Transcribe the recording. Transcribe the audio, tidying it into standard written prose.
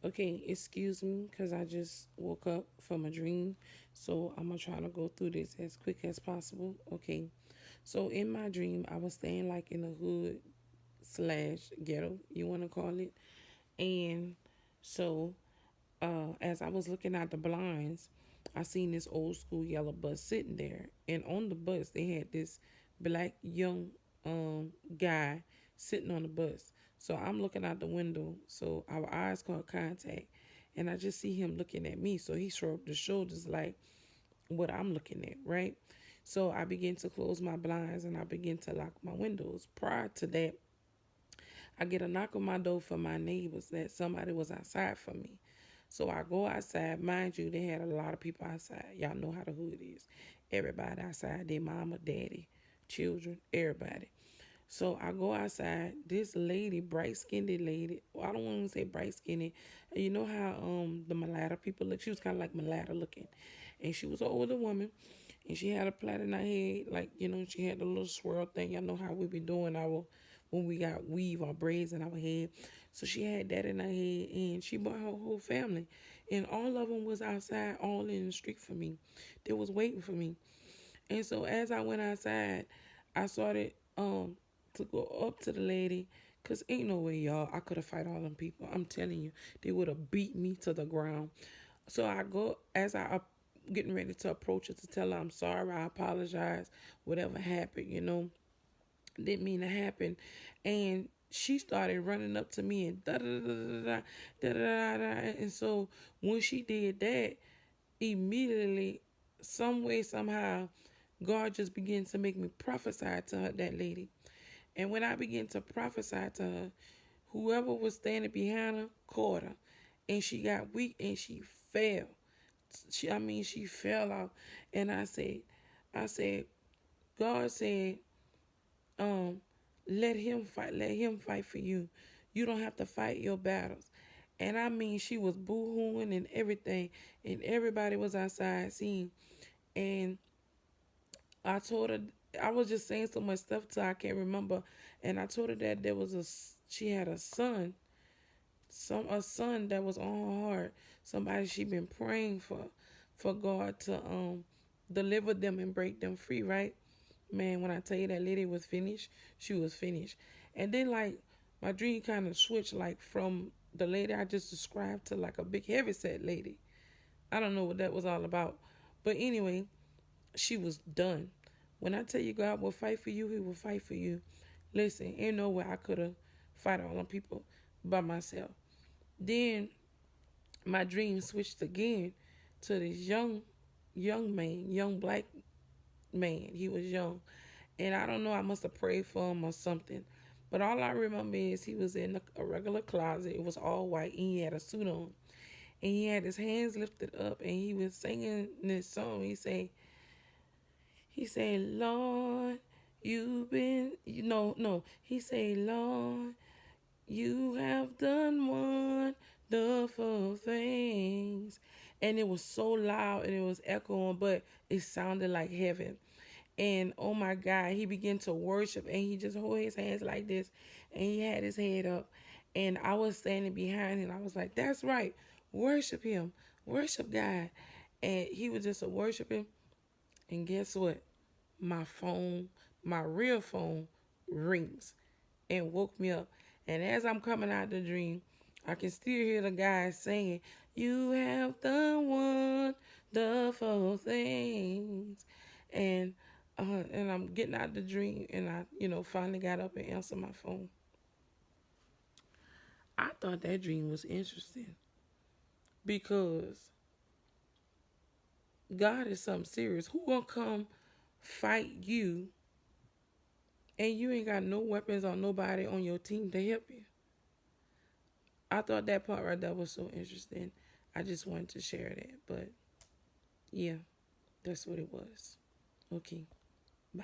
Okay, excuse me, because I just woke up from a dream. So I'm going to try to go through this as quick as possible. Okay, so in my dream, I was staying like in a hood slash ghetto, you want to call it. And so as I was looking out the blinds, I seen this old school yellow bus sitting there. And on the bus, they had this black young guy sitting on the bus. So I'm looking out the window. So our eyes caught contact. And I just see him looking at me. So he shrugged his shoulders like what I'm looking at, right? So I begin to close my blinds and I begin to lock my windows. Prior to that, I get a knock on my door from my neighbors that somebody was outside for me. So I go outside. Mind you, they had a lot of people outside. Y'all know how the hood is. Everybody outside, their mama, daddy, children, everybody. So I go outside. This lady, bright skinned lady. Well, I don't want to say bright skinned. You know how the mulatto people look. She was kind of like mulatto looking, and she was an older woman, and she had a plait in her head, like she had the little swirl thing. Y'all know how we be doing our when we got weave or braids in our head. So she had that in her head, and she brought her whole family, and all of them was outside, all in the street for me. They was waiting for me, and so as I went outside, I started to go up to the lady. Cause ain't no way, y'all, I could have fight all them people. I'm telling you, they would have beat me to the ground. So I go as I getting ready to approach her to tell her I'm sorry, I apologize, whatever happened. Didn't mean to happen. And she started running up to me and da da da da da da da da. And so when she did that, immediately, some way, somehow, God just began to make me prophesy to her, that lady. And when I began to prophesy to her, whoever was standing behind her caught her. And she got weak and she fell. She fell out. And I said, God said, um, let him fight for you. You don't have to fight your battles. And she was boo-hooing and everything, and everybody was outside seeing. And I told her, I was just saying so much stuff to her, I can't remember. And I told her that she had a son, a son that was on her heart, somebody she been praying for God to deliver them and break them free, right? Man, when I tell you that lady was finished, she was finished. And then like my dream kind of switched like from the lady I just described to like a big heavyset lady. I don't know what that was all about. But anyway, she was done. When I tell you God will fight for you, he will fight for you. Listen, ain't no way I could have fight all them people by myself. Then my dream switched again to this young man, young black man. He was young. And I don't know, I must have prayed for him or something. But all I remember is he was in a regular closet. It was all white and he had a suit on. And he had his hands lifted up and he was singing this song. He said, Lord, you've been, no. He said, Lord, you have done wonderful things. And it was so loud and it was echoing, but it sounded like heaven. And oh my God, he began to worship and he just hold his hands like this and he had his head up. And I was standing behind him. I was like, that's right. Worship him. Worship God. And he was just a worshiping. And guess what? My phone, my real phone, rings and woke me up. And as I'm coming out the dream, I can still hear the guy saying, you have done wonderful things. And and I'm getting out the dream and I, finally got up and answered my phone. I thought that dream was interesting because God is something serious. Who gonna come fight you and you ain't got no weapons or nobody on your team to help you? I thought that part right there was so interesting. I just wanted to share that. But yeah, that's what it was. Okay, bye.